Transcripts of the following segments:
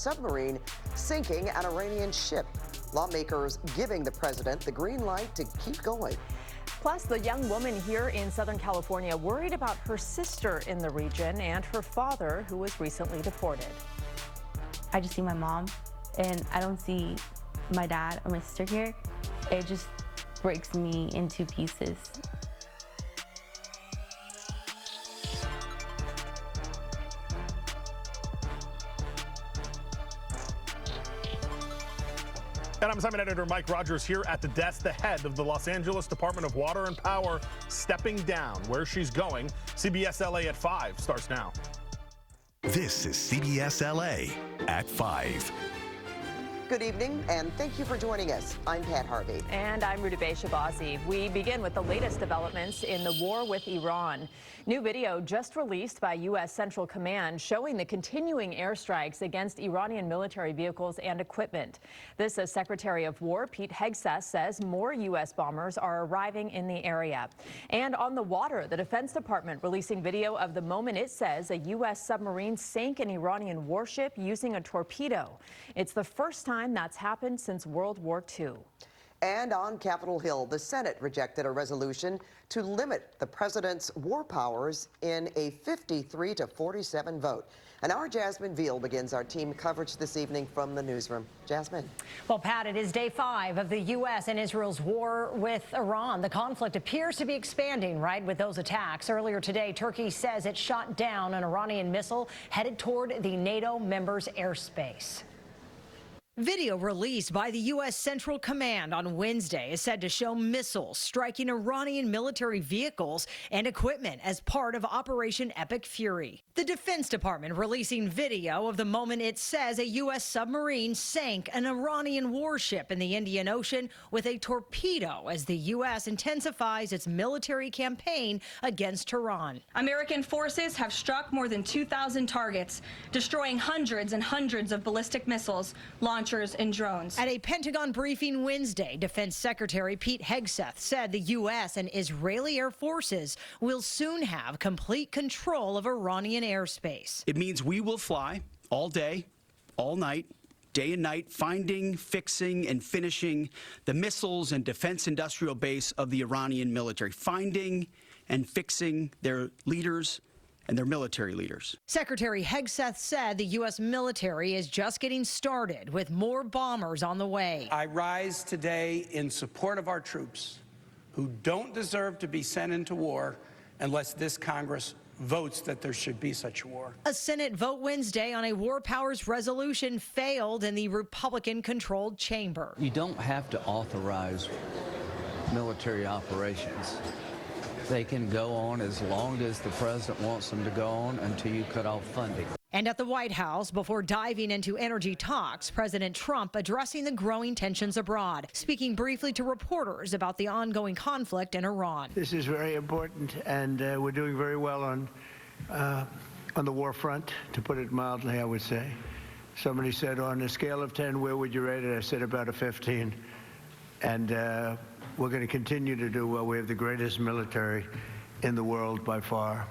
submarine sinking an Iranian ship. Lawmakers giving the president the green light to keep going. Plus, the young woman here in Southern California worried about her sister in the region and her father, who was recently deported. I just see my mom, and I don't see my dad or my sister here. It just breaks me into pieces. And I'm Simon editor Mike Rogers here at the desk. The head of the Los Angeles Department of Water and Power stepping down. Where she's going, CBS LA at 5 starts now. This is CBS LA at 5. Good evening, and thank you for joining us. I'm Pat Harvey. And I'm Rudabe Shabazi. We begin with the latest developments in the war with Iran. New video just released by U.S. Central Command showing the continuing airstrikes against Iranian military vehicles and equipment. This, as Secretary of War Pete Hegseth says, more U.S. bombers are arriving in the area. And on the water, the Defense Department releasing video of the moment it says a U.S. submarine sank an Iranian warship using a torpedo. It's the first time that's happened since World War II. And on Capitol Hill, the Senate rejected a resolution to limit the president's war powers in a 53-47 vote. And our Jasmine Veal begins our team coverage this evening from the newsroom. Jasmine. Well, Pat, it is day 5 of the U.S. and Israel's war with Iran. The conflict appears to be expanding, right, with those attacks. Earlier today, Turkey says it shot down an Iranian missile headed toward the NATO members' airspace. Video released by the U.S. Central Command on Wednesday is said to show missiles striking Iranian military vehicles and equipment as part of Operation Epic Fury. The Defense Department releasing video of the moment it says a U.S. submarine sank an Iranian warship in the Indian Ocean with a torpedo as the U.S. intensifies its military campaign against Tehran. American forces have struck more than 2,000 targets, destroying hundreds and hundreds of ballistic missiles, launchers, and drones. At a Pentagon briefing Wednesday, Defense Secretary Pete Hegseth said the U.S. and Israeli air forces will soon have complete control of Iranian airspace. It means we will fly all day, all night, day and night, finding, fixing, and finishing the missiles and defense industrial base of the Iranian military, finding and fixing their leaders and their military leaders. Secretary Hegseth said the U.S. military is just getting started with more bombers on the way. I rise today in support of our troops who don't deserve to be sent into war unless this Congress votes that there should be such a war. A Senate vote Wednesday on a war powers resolution failed in the Republican-controlled chamber. You don't have to authorize military operations. They can go on as long as the president wants them to go on until you cut off funding. And at the White House, before diving into energy talks, President Trump addressing the growing tensions abroad, speaking briefly to reporters about the ongoing conflict in Iran. This is very important, and we're doing very well on the war front, to put it mildly, I would say. Somebody said, on a scale of 10, where would you rate it? I said about a 15. And we're going to continue to do well. We have the greatest military in the world by far.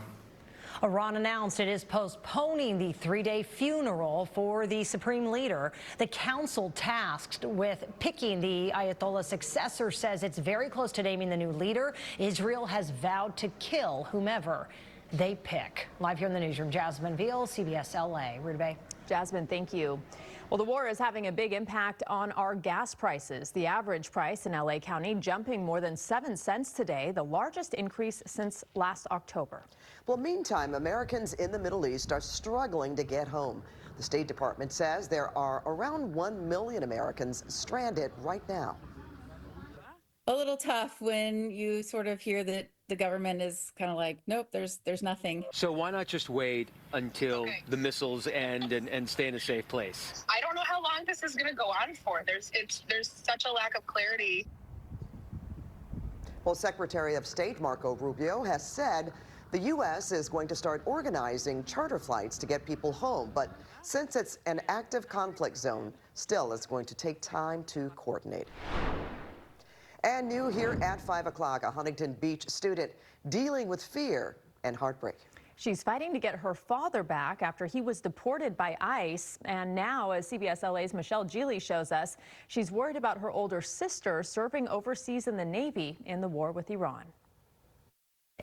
Iran announced it is postponing the 3-day funeral for the supreme leader. The council tasked with picking the Ayatollah's successor says it's very close to naming the new leader. Israel has vowed to kill whomever they pick. Live here in the newsroom, Jasmine Veal, CBS LA. Rudabe. Jasmine, thank you. Well, the war is having a big impact on our gas prices. The average price in LA County jumping more than 7 cents today, the largest increase since last October. Well, meantime, Americans in the Middle East are struggling to get home. The State Department says there are around 1 million Americans stranded right now. A little tough when you sort of hear that the government is kind of like, nope, there's nothing. So why not just wait until the missiles end and stay in a safe place? I don't know how long this is going to go on for. There's such a lack of clarity. Well, Secretary of State Marco Rubio has said the U.S. is going to start organizing charter flights to get people home. But since it's an active conflict zone, still it's going to take time to coordinate. And new here at 5 o'clock, a Huntington Beach student dealing with fear and heartbreak. She's fighting to get her father back after he was deported by ICE. And now, as CBS LA's Michelle Geely shows us, she's worried about her older sister serving overseas in the Navy in the war with Iran.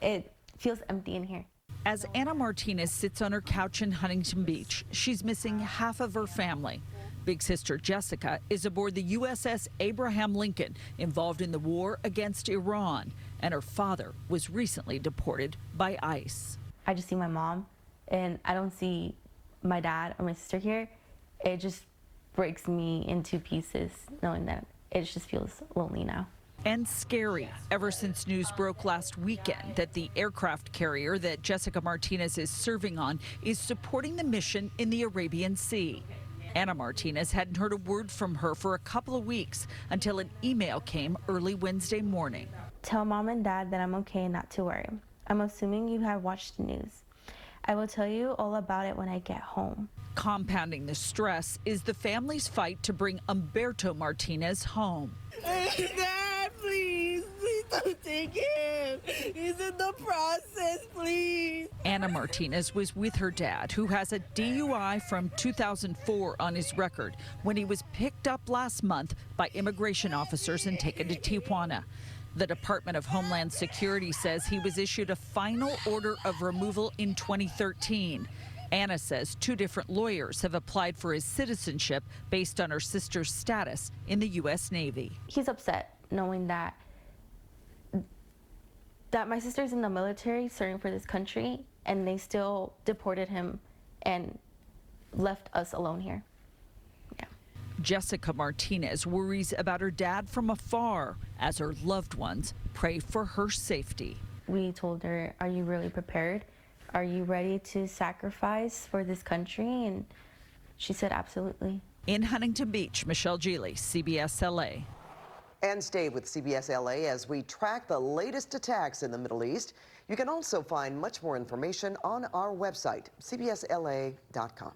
It feels empty in here. As Anna Martinez sits on her couch in Huntington Beach, she's missing half of her family. Big sister Jessica is aboard the USS Abraham Lincoln, involved in the war against Iran, and her father was recently deported by ICE. I just see my mom, and I don't see my dad or my sister here. It just breaks me into pieces knowing that it just feels lonely now. And scary, ever since news broke last weekend that the aircraft carrier that Jessica Martinez is serving on is supporting the mission in the Arabian Sea. Anna Martinez hadn't heard a word from her for a couple of weeks until an email came early Wednesday morning. Tell mom and dad that I'm okay and not to worry. I'm assuming you have watched the news. I will tell you all about it when I get home. Compounding the stress is the family's fight to bring Humberto Martinez home. Dad, please don't take him. He's in the process, please. Anna Martinez was with her dad, who has a DUI from 2004 on his record, when he was picked up last month by immigration officers and taken to Tijuana. The Department of Homeland Security says he was issued a final order of removal in 2013. Anna says 2 different lawyers have applied for his citizenship based on her sister's status in the U.S. Navy. He's upset knowing that my sister's in the military serving for this country, and they still deported him and left us alone here. Jessica Martinez worries about her dad from afar as her loved ones pray for her safety. We told her, are you really prepared? Are you ready to sacrifice for this country? And she said, absolutely. In Huntington Beach, Michelle Geely, CBS LA. And stay with CBS LA as we track the latest attacks in the Middle East. You can also find much more information on our website, cbsla.com.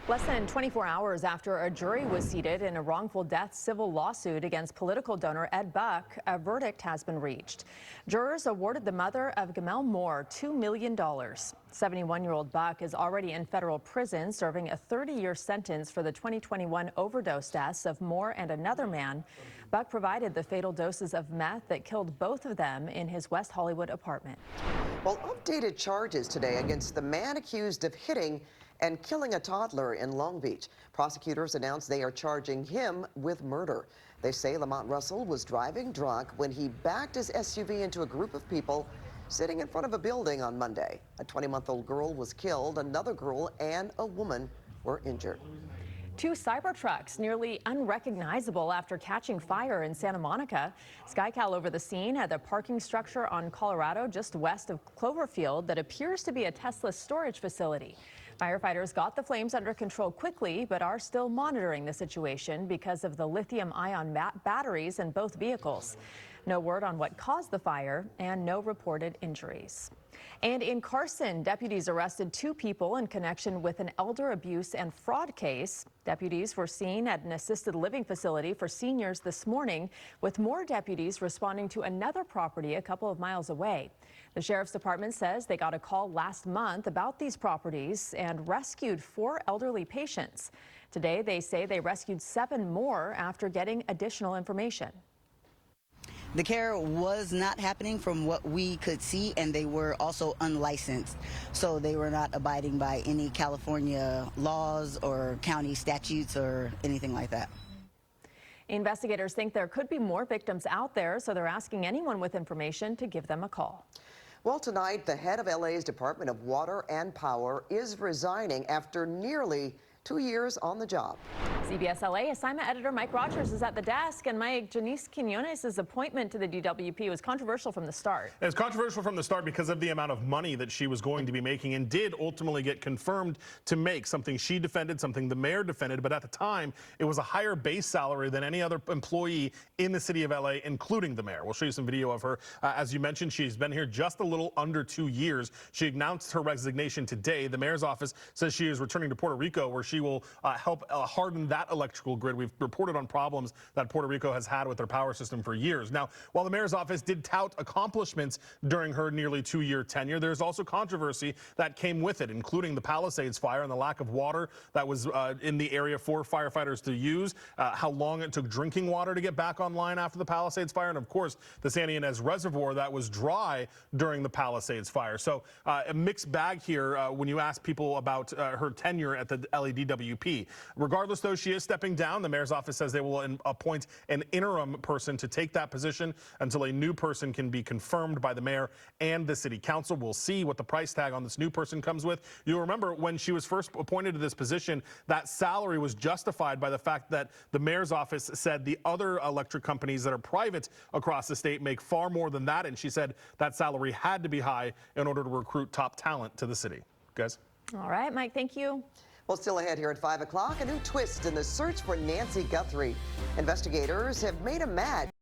Less than 24 hours after a jury was seated in a wrongful death civil lawsuit against political donor Ed Buck, a verdict has been reached. Jurors awarded the mother of Gamel Moore $2 million. 71-year-old Buck is already in federal prison serving a 30-year sentence for the 2021 overdose deaths of Moore and another man. Buck provided the fatal doses of meth that killed both of them in his West Hollywood apartment. Well, updated charges today against the man accused of hitting and killing a toddler in Long Beach. Prosecutors announced they are charging him with murder. They say Lamont Russell was driving drunk when he backed his SUV into a group of people sitting in front of a building on Monday. A 20-month-old girl was killed. Another girl and a woman were injured. 2 Cybertrucks nearly unrecognizable after catching fire in Santa Monica. SkyCal over the scene at the parking structure on Colorado just west of Cloverfield that appears to be a Tesla storage facility. Firefighters got the flames under control quickly, but are still monitoring the situation because of the lithium-ion batteries in both vehicles. No word on what caused the fire and no reported injuries. And in Carson, deputies arrested 2 people in connection with an elder abuse and fraud case. Deputies were seen at an assisted living facility for seniors this morning, with more deputies responding to another property a couple of miles away. The Sheriff's Department says they got a call last month about these properties and rescued 4 elderly patients. Today, they say they rescued 7 more after getting additional information. The care was not happening from what we could see, and they were also unlicensed. So they were not abiding by any California laws or county statutes or anything like that. Investigators think there could be more victims out there, so they're asking anyone with information to give them a call. Well, tonight, the head of LA's Department of Water and Power is resigning after nearly 2 years on the job. CBS LA assignment editor Mike Rogers is at the desk, and Mike, Janice Quinones's appointment to the DWP was controversial from the start. It was controversial from the start because of the amount of money that she was going to be making, and did ultimately get confirmed to make, something she defended, something the mayor defended, but at the time it was a higher base salary than any other employee in the city of LA, including the mayor. We'll show you some video of her. As you mentioned, she's been here just a little under 2 years. She announced her resignation today. The mayor's office says she is returning to Puerto Rico, where she will help harden that electrical grid. We've reported on problems that Puerto Rico has had with their power system for years. Now, while the mayor's office did tout accomplishments during her nearly 2-year tenure, there's also controversy that came with it, including the Palisades fire and the lack of water that was in the area for firefighters to use, how long it took drinking water to get back online after the Palisades fire, and of course, the San Ynez Reservoir that was dry during the Palisades fire. So a mixed bag here when you ask people about her tenure at the LADWP. Regardless, though, she is stepping down. The mayor's office says they will appoint an interim person to take that position until a new person can be confirmed by the mayor and the city council. We'll see what the price tag on this new person comes with. You'll remember when she was first appointed to this position, that salary was justified by the fact that the mayor's office said the other electric companies that are private across the state make far more than that, and she said that salary had to be high in order to recruit top talent to the city. Guys? All right, Mike, thank you. Well, still ahead here at 5 o'clock, a new twist in the search for Nancy Guthrie. Investigators have made a match.